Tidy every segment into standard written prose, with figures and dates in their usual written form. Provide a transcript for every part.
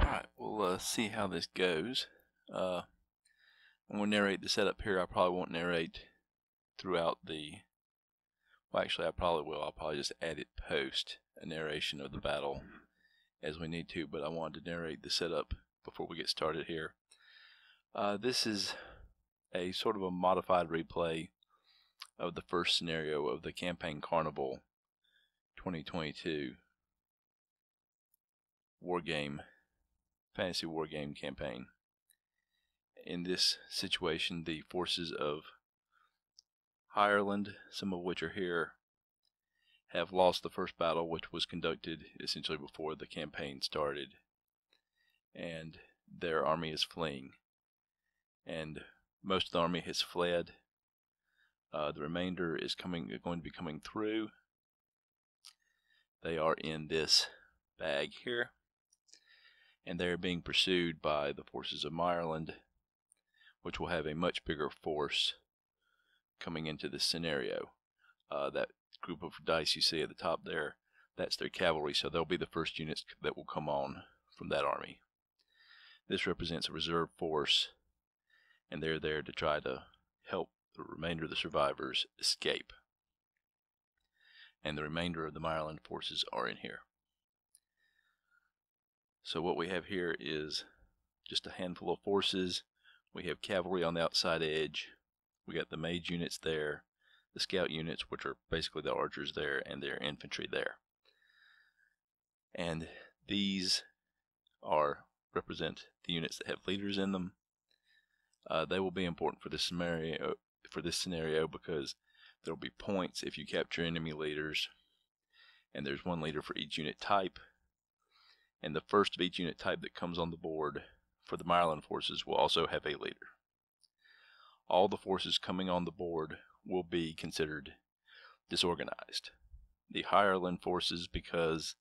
Alright, we'll see how this goes. I'm going to narrate the setup here. I probably won't narrate throughout the... Well, actually, I probably will. I'll probably just add it post a narration of the battle as we need to, but I wanted to narrate the setup before we get started here. This is a sort of a modified replay of the first scenario of the Campaign Carnival 2022 fantasy wargame campaign. In this situation, the forces of Heirland, some of which are here, have lost the first battle, which was conducted essentially before the campaign started, and their army is fleeing, and most of the army has fled. The remainder is going to be coming through. They are in this bag here, and they are being pursued by the forces of Mireland, which will have a much bigger force coming into this scenario. That group of dice you see at the top there, that's their cavalry, so they'll be the first units that will come on from that army. This represents a reserve force, and they're there to try to help the remainder of the survivors escape. And the remainder of the Mireland forces are in here. So what we have here is just a handful of forces. We have cavalry on the outside edge. We got the mage units there, the scout units, which are basically the archers there, and their infantry there. And these represent the units that have leaders in them. They will be important for this scenario because there will be points if you capture enemy leaders, and there's one leader for each unit type. And the first of each unit type that comes on the board for the Mireland forces will also have a leader. All the forces coming on the board will be considered disorganized. The Heirland forces, because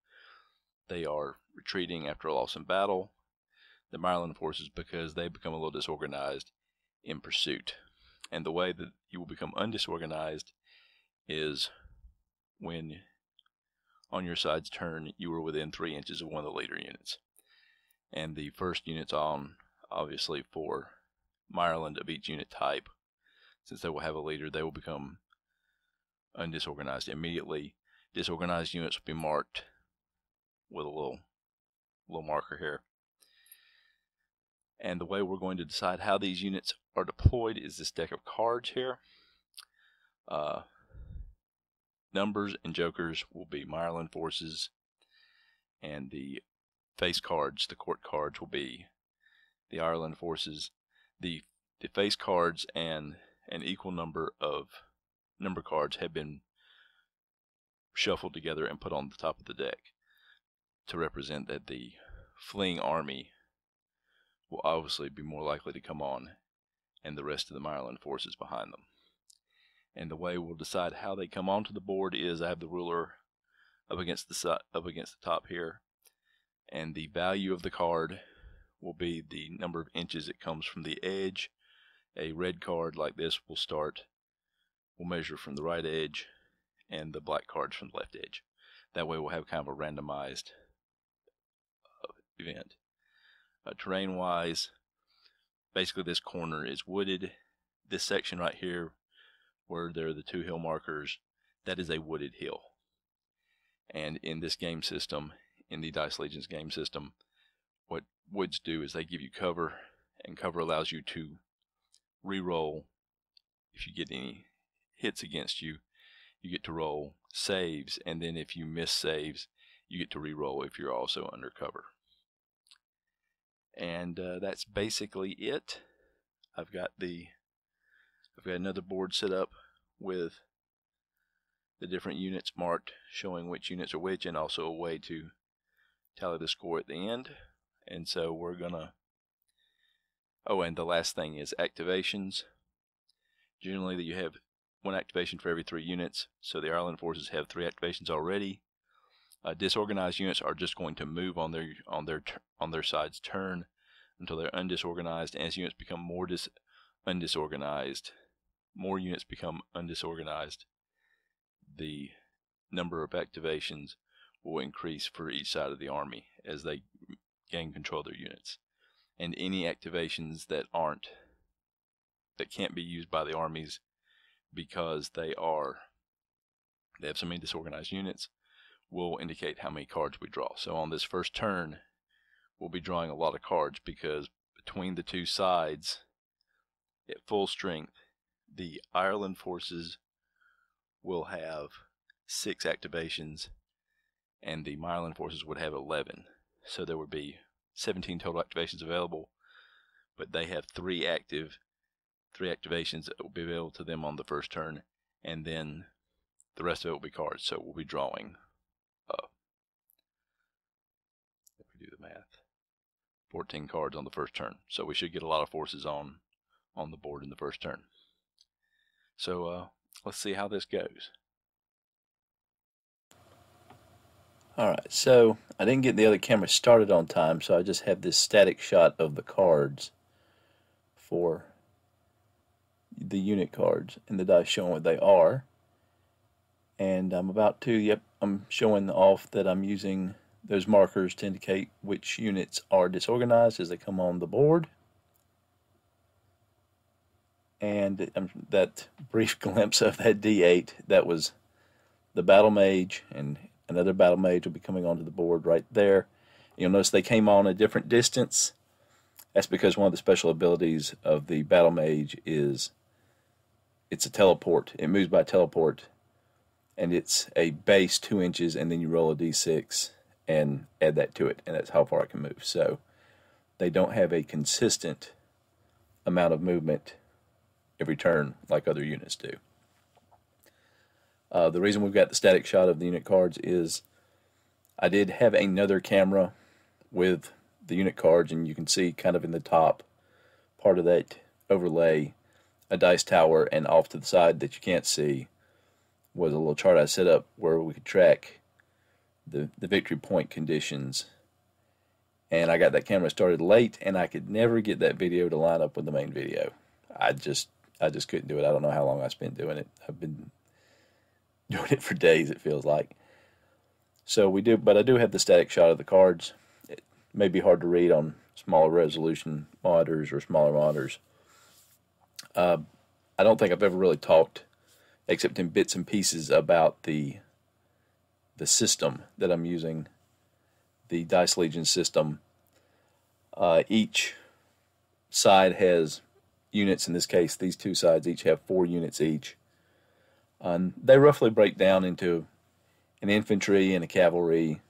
they are retreating after a loss in battle. The Mireland forces, because they become a little disorganized in pursuit. And the way that you will become undisorganized is when on your side's turn you are within 3 inches of one of the leader units. And the first units on, obviously for Mireland of each unit type, since they will have a leader, they will become undisorganized immediately. Disorganized units will be marked with a little marker here. And the way we're going to decide how these units are deployed is this deck of cards here. Numbers and jokers will be Mireland forces, and the face cards, the court cards, will be the Ireland forces. The face cards and an equal number of number cards have been shuffled together and put on the top of the deck to represent that the fleeing army will obviously be more likely to come on, and the rest of the Mireland forces behind them. And the way we'll decide how they come onto the board is I have the ruler up against the top here, and the value of the card will be the number of inches it comes from the edge. A red card like this will measure from the right edge, and the black cards from the left edge. That way we'll have kind of a randomized event. Terrain wise, basically this corner is wooded. This section right here where there are the 2 hill markers, that is a wooded hill. And in this game system, in the Dice Legions game system, what woods do is they give you cover, and cover allows you to re-roll. If you get any hits against you, you get to roll saves, and then if you miss saves, you get to re-roll if you're also under cover. And that's basically it. I've got another board set up with the different units marked, showing which units are which, and also a way to tally the score at the end. And so we're gonna... Oh, and the last thing is activations. Generally, you have 1 activation for every 3 units, so the Ireland forces have 3 activations already. Disorganized units are just going to move on their side's turn until they're undisorganized. And as units become more undisorganized, the number of activations will increase for each side of the army as they gain control of their units. And any activations that can't be used by the armies because they have so many disorganized units will indicate how many cards we draw. So on this first turn, we'll be drawing a lot of cards because between the two sides, at full strength, the Ireland forces will have 6 activations and the Mireland forces would have 11. So there would be 17 total activations available, but they have 3 activations that will be available to them on the first turn, and then the rest of it will be cards. So we'll be drawing, if we do the math, 14 cards on the first turn. So we should get a lot of forces on the board in the first turn. So let's see how this goes. Alright, so I didn't get the other camera started on time, so I just have this static shot of the cards for the unit cards and the dice showing what they are. And I'm about to, I'm showing off that I'm using those markers to indicate which units are disorganized as they come on the board. And that brief glimpse of that D8, that was the Battle Mage, and another Battle Mage will be coming onto the board right there. You'll notice they came on a different distance. That's because one of the special abilities of the Battle Mage is it's a teleport. It moves by teleport, and it's a base 2 inches, and then you roll a d6 and add that to it, and that's how far it can move. So they don't have a consistent amount of movement every turn like other units do. The reason we've got the static shot of the unit cards is I did have another camera with the unit cards, and you can see kind of in the top part of that overlay a dice tower, and off to the side that you can't see was a little chart I set up where we could track the victory point conditions. And I got that camera started late, and I could never get that video to line up with the main video. I just couldn't do it. I don't know how long I spent doing it. I've been doing it for days, it feels like. So but I do have the static shot of the cards. It may be hard to read on smaller resolution monitors or smaller monitors. I don't think I've ever really talked, except in bits and pieces, about the system that I'm using, the Dice Legion system. Each side has units. In this case, these two sides each have 4 units each. They roughly break down into an infantry and a cavalry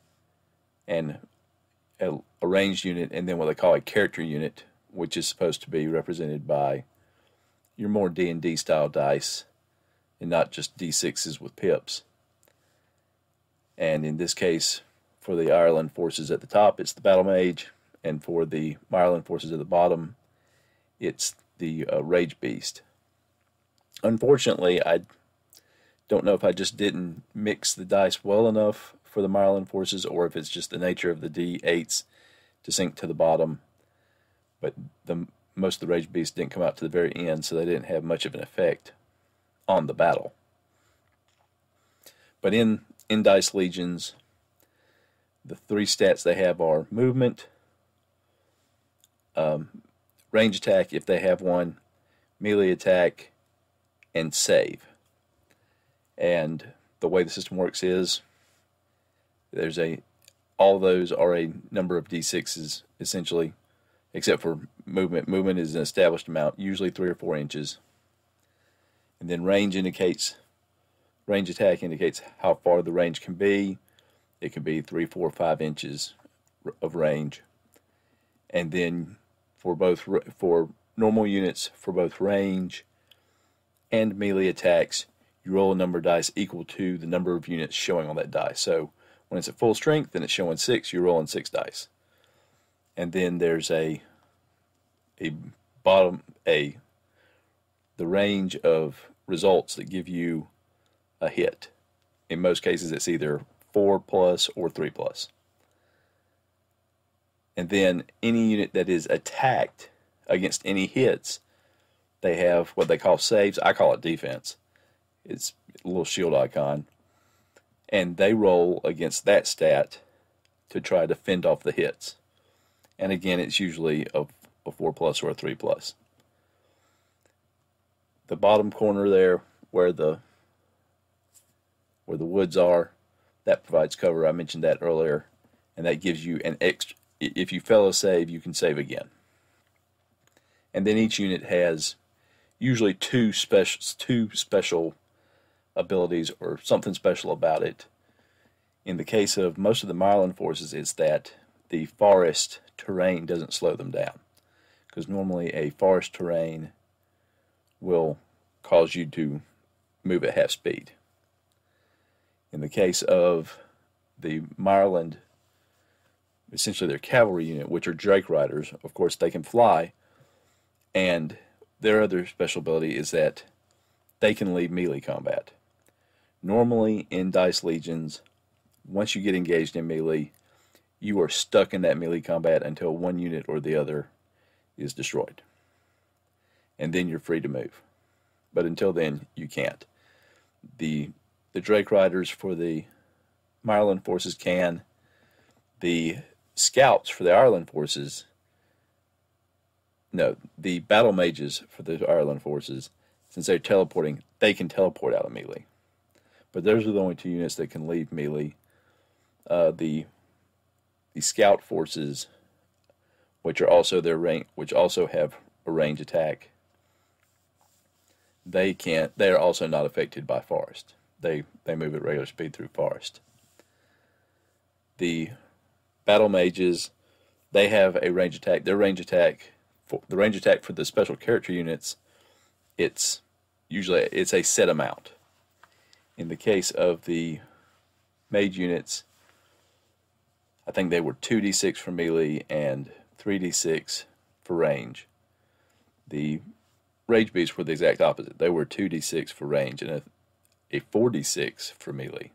and a ranged unit, and then what they call a character unit, which is supposed to be represented by your more D&D style dice and not just D6s with pips. And in this case, for the Ireland forces at the top, it's the Battle Mage, and for the Mireland forces at the bottom, it's the Rage Beast. Unfortunately, I don't know if I just didn't mix the dice well enough for the Mireland forces, or if it's just the nature of the D8s to sink to the bottom. But most of the Rage Beasts didn't come out to the very end, so they didn't have much of an effect on the battle. But in Dice Legions, the 3 stats they have are movement, range attack if they have one, melee attack, and save. And the way the system works is all those are a number of d6s essentially, except for movement. Movement is an established amount, usually 3 or 4 inches. And then range attack indicates how far the range can be. It can be 3, 4, 5 inches of range. And then for normal units, for both range and melee attacks, you roll a number of dice equal to the number of units showing on that die. So when it's at full strength and it's showing 6, you're rolling 6 dice. And then there's the range of results that give you a hit. In most cases, it's either 4 plus or 3 plus. And then any unit that is attacked against any hits, they have what they call saves. I call it defense. It's a little shield icon. And they roll against that stat to try to fend off the hits. And again, it's usually a 4+ or a 3+. The bottom corner there, where the woods are, that provides cover. I mentioned that earlier, and that gives you an extra. If you fail a save, you can save again. And then each unit has usually two special abilities or something special about it. In the case of most of the Mireland forces, it's that the forest terrain doesn't slow them down, because normally a forest terrain will cause you to move at half speed. In the case of the Mireland, essentially their cavalry unit, which are Drake Riders, of course they can fly, and their other special ability is that they can leave melee combat. Normally in Dice Legions, once you get engaged in melee, you are stuck in that melee combat until one unit or the other is destroyed. And then you're free to move. But until then, you can't. The Drake Riders for the Mireland forces can. The Scouts for the Ireland forces, no, the Battle Mages for the Ireland forces, since they're teleporting, they can teleport out of melee. But those are the only two units that can leave melee. The Scout forces, which are also which also have a range attack, they are also not affected by forest. They move at regular speed through forest. The Battle Mages, they have a range attack. Their range attack, for the special character units, it's a set amount. In the case of the mage units, I think they were 2d6 for melee and 3d6 for range. The Rage Beasts were the exact opposite. They were 2d6 for range and a 4d6 for melee.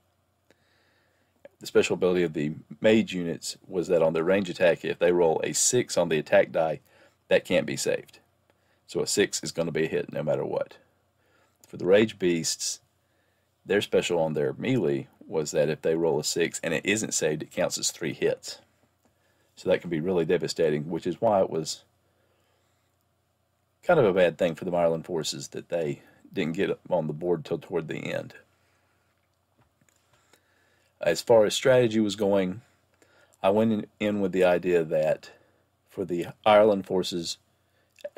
The special ability of the mage units was that on their range attack, if they roll a 6 on the attack die, that can't be saved. So a 6 is going to be a hit no matter what. For the Rage Beasts, their special on their melee was that if they roll a 6 and it isn't saved, it counts as 3 hits. So that can be really devastating, which is why it was kind of a bad thing for the Mireland forces that they didn't get on the board till toward the end. As far as strategy was going, I went in with the idea that for the Heirland forces,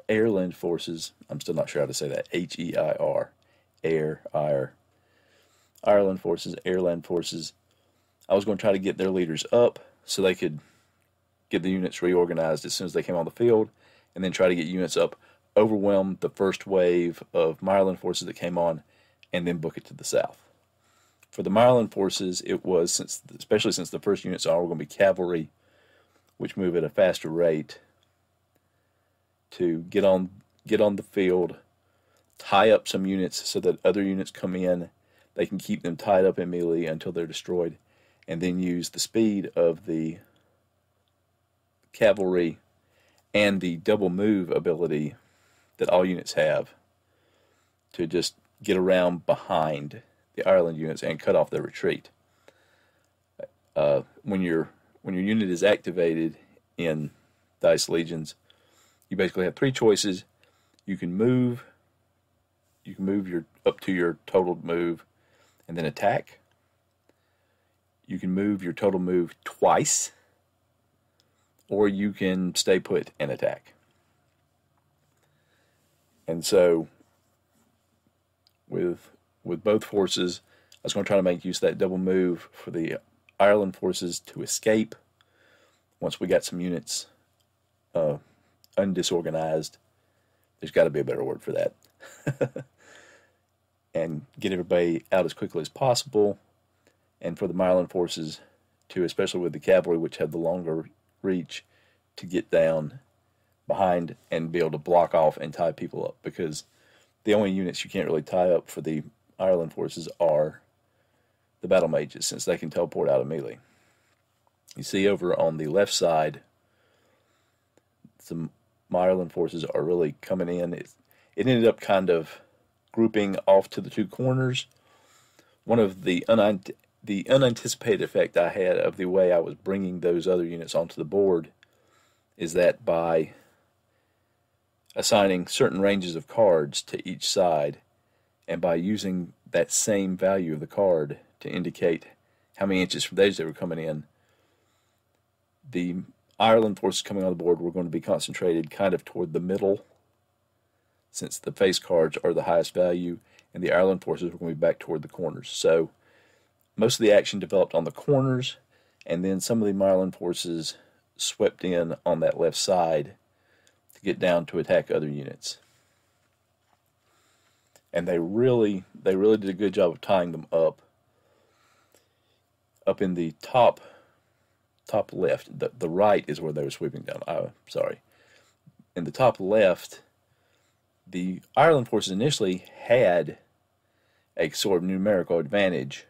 I'm still not sure how to say that, H-E-I-R, Ireland forces, Heirland forces, I was going to try to get their leaders up so they could get the units reorganized as soon as they came on the field, and then try to get units up, overwhelm the first wave of Mireland forces that came on, and then book it to the south. For the Mireland forces, it was, especially since the first units are going to be cavalry, which move at a faster rate, to get on the field, tie up some units so that other units come in, they can keep them tied up in melee until they're destroyed, and then use the speed of the cavalry and the double move ability that all units have to just get around behind the Ireland units and cut off their retreat. When your unit is activated in Dice Legions, you basically have 3 choices. You can move up to your total move and then attack. You can move your total move twice, or you can stay put and attack. And so with both forces, I was going to try to make use of that double move for the Ireland forces to escape once we got some units undisorganized. There's got to be a better word for that. And get everybody out as quickly as possible. And for the Mireland forces to, especially with the cavalry, which have the longer reach, to get down behind and be able to block off and tie people up, because the only units you can't really tie up for the Ireland forces are the Battle Mages, since they can teleport out of melee. You see over on the left side, some Mireland forces are really coming in. It ended up kind of grouping off to the 2 corners. One of the unanticipated effect I had of the way I was bringing those other units onto the board is that by assigning certain ranges of cards to each side, and by using that same value of the card to indicate how many inches from the edge they were coming in, the Ireland forces coming on the board were going to be concentrated kind of toward the middle, since the face cards are the highest value, and the Ireland forces were going to be back toward the corners. So most of the action developed on the corners, and then some of the Mireland forces swept in on that left side to get down to attack other units. And they really did a good job of tying them up. Up in the top left, the right is where they were sweeping down. Sorry. In the top left, the Ireland forces initially had a sort of numerical advantage,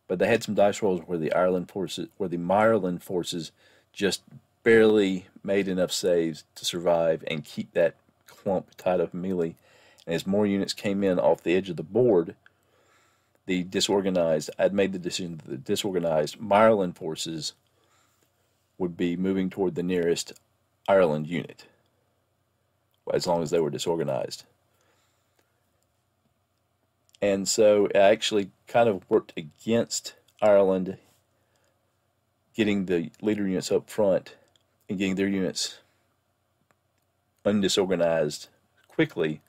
but they had some dice rolls where the Mireland forces just barely made enough saves to survive and keep that clump tied up in melee. And as more units came in off the edge of the board, I'd made the decision that the disorganized Mireland forces would be moving toward the nearest Ireland unit, as long as they were disorganized. And so it actually kind of worked against Ireland getting the leader units up front and getting their units undisorganized quickly,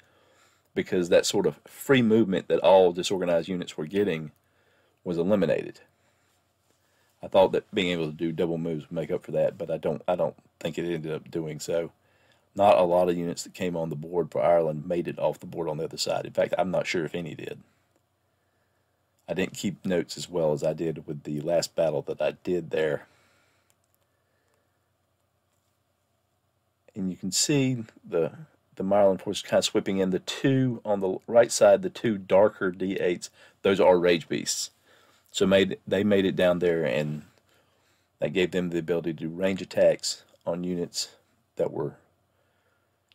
because that sort of free movement that all disorganized units were getting was eliminated. I thought that being able to do double moves would make up for that, but I don't think it ended up doing so. Not a lot of units that came on the board for Ireland made it off the board on the other side. In fact, I'm not sure if any did. I didn't keep notes as well as I did with the last battle that I did there. And you can see the Mireland force kind of sweeping in. The two on the right side, the two darker D8s, those are Rage Beasts. So they made it down there, and that gave them the ability to do range attacks on units that were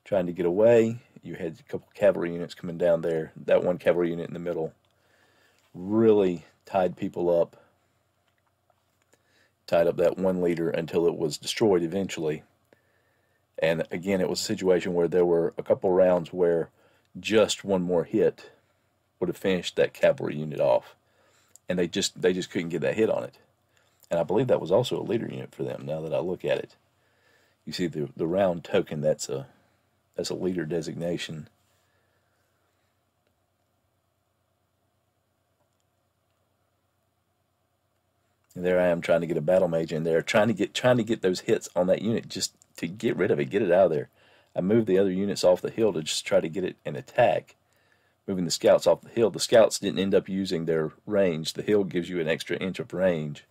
trying to get away. You had a couple cavalry units coming down there. That one cavalry unit in the middle really tied people up, tied up that one leader until it was destroyed eventually. And again, it was a situation where there were a couple rounds where just one more hit would have finished that cavalry unit off, and they just couldn't get that hit on it. And I believe that was also a leader unit for them. Now that I look at it, you see the round token. That's a leader designation. And there I am trying to get a battle mage in there, trying to get those hits on that unit just to get rid of it, get it out of there. I moved the other units off the hill to just try to get it an attack, moving the scouts off the hill. The scouts didn't end up using their range. The hill gives you an extra inch of range,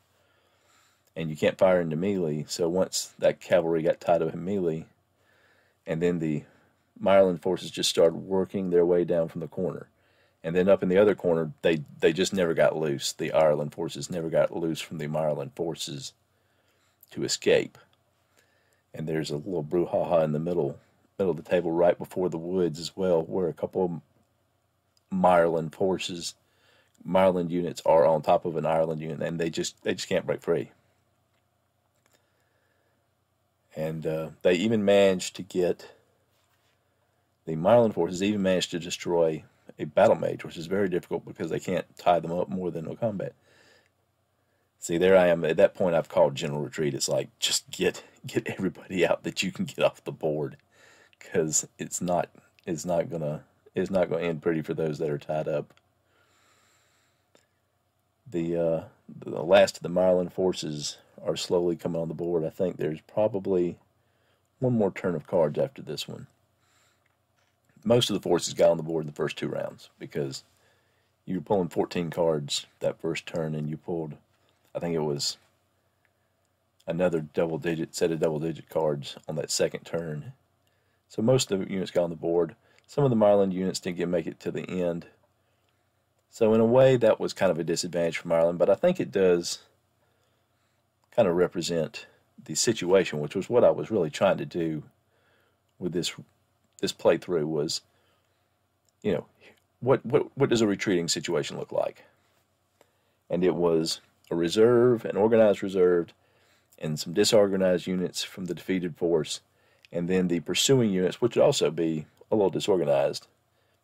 and you can't fire into melee. So once that cavalry got tied up in melee, and then the Mireland forces just started working their way down from the corner. And then up in the other corner, they just never got loose. The Ireland forces never got loose from the Mireland forces to escape. And there's a little brouhaha in the middle of the table right before the woods as well, where a couple of Mireland units are on top of an Ireland unit, and they just can't break free. And they even managed to get, the Mireland forces even managed to destroy a battle mage, which is very difficult because they can't tie them up more than no combat. See, there I am. At that point, I've called general retreat. It's like, just get everybody out that you can get off the board, because it's not gonna end pretty for those that are tied up. The last of the Mireland forces are slowly coming on the board. I think there's probably one more turn of cards after this one. Most of the forces got on the board in the first two rounds, because you were pulling 14 cards that first turn, and you pulled, I think it was another set of double-digit cards on that second turn. So most of the units got on the board. Some of the Mireland units didn't make it to the end. So in a way, that was kind of a disadvantage for Mireland, but I think it does kind of represent the situation, which was what I was really trying to do with this playthrough was, what does a retreating situation look like? And it was a reserve, an organized reserve, and some disorganized units from the defeated force, and then the pursuing units, which would also be a little disorganized.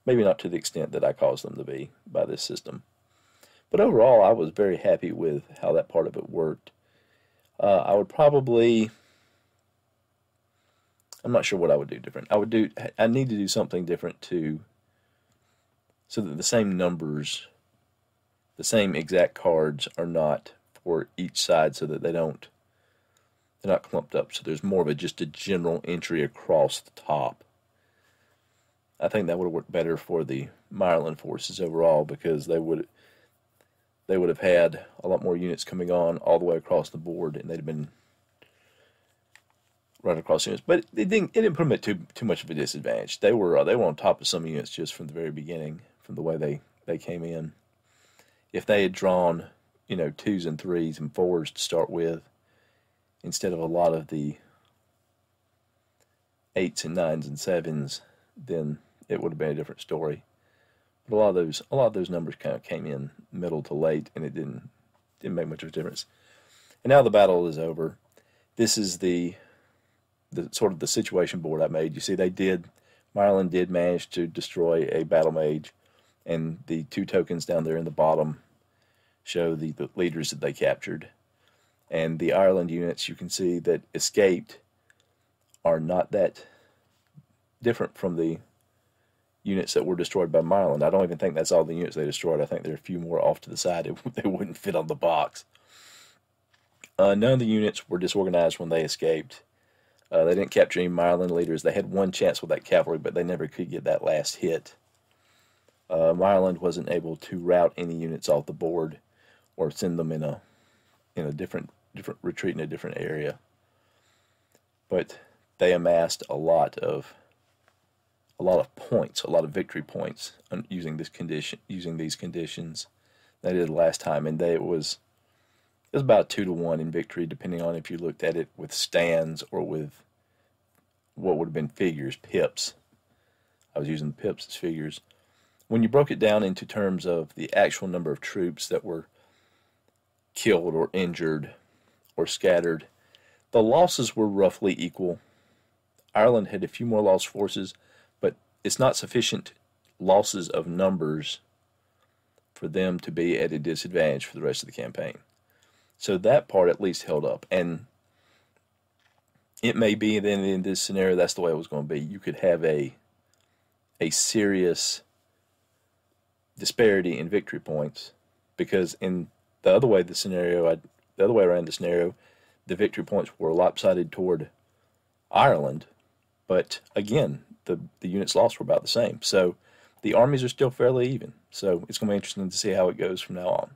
Maybe not to the extent that I caused them to be by this system. But overall, I was very happy with how that part of it worked. I would probably... I'm not sure what I would do different. I need to do something different so that the same numbers, the same exact cards are not for each side, so that they're not clumped up. So there's more of just a general entry across the top. I think that would have worked better for the Mireland forces overall, because they would have had a lot more units coming on all the way across the board, and they'd have been right across units. But it didn't put them at too much of a disadvantage. They were on top of some units just from the very beginning, from the way they came in. If they had drawn, 2s and 3s and 4s to start with, instead of a lot of the 8s and 9s and 7s, then it would have been a different story. But a lot of those numbers kind of came in middle to late, and it didn't make much of a difference. And now the battle is over. This is the sort of the situation board I made. You see, Mireland did manage to destroy a battle mage, and the 2 tokens down there in the bottom show the leaders that they captured. And the Heirland units, you can see that escaped, are not that different from the units that were destroyed by Mireland. I don't even think that's all the units they destroyed. I think there are a few more off to the side. They wouldn't fit on the box. None of the units were disorganized when they escaped. They didn't capture any Mireland leaders. They had one chance with that cavalry, but they never could get that last hit. Mireland wasn't able to rout any units off the board or send them in a different retreat in a different area. But they amassed a lot of points, a lot of victory points using these conditions. They did last time, and it was about 2-to-1 in victory, depending on if you looked at it with stands or with what would have been figures, pips. I was using pips as figures. When you broke it down into terms of the actual number of troops that were killed or injured or scattered, the losses were roughly equal. Ireland had a few more lost forces, but it's not sufficient losses of numbers for them to be at a disadvantage for the rest of the campaign. So that part at least held up. And it may be that in this scenario that's the way it was going to be. You could have a serious disparity in victory points, because in the other way around the scenario, the victory points were lopsided toward Ireland, but again, the units lost were about the same. So the armies are still fairly even. So it's going to be interesting to see how it goes from now on.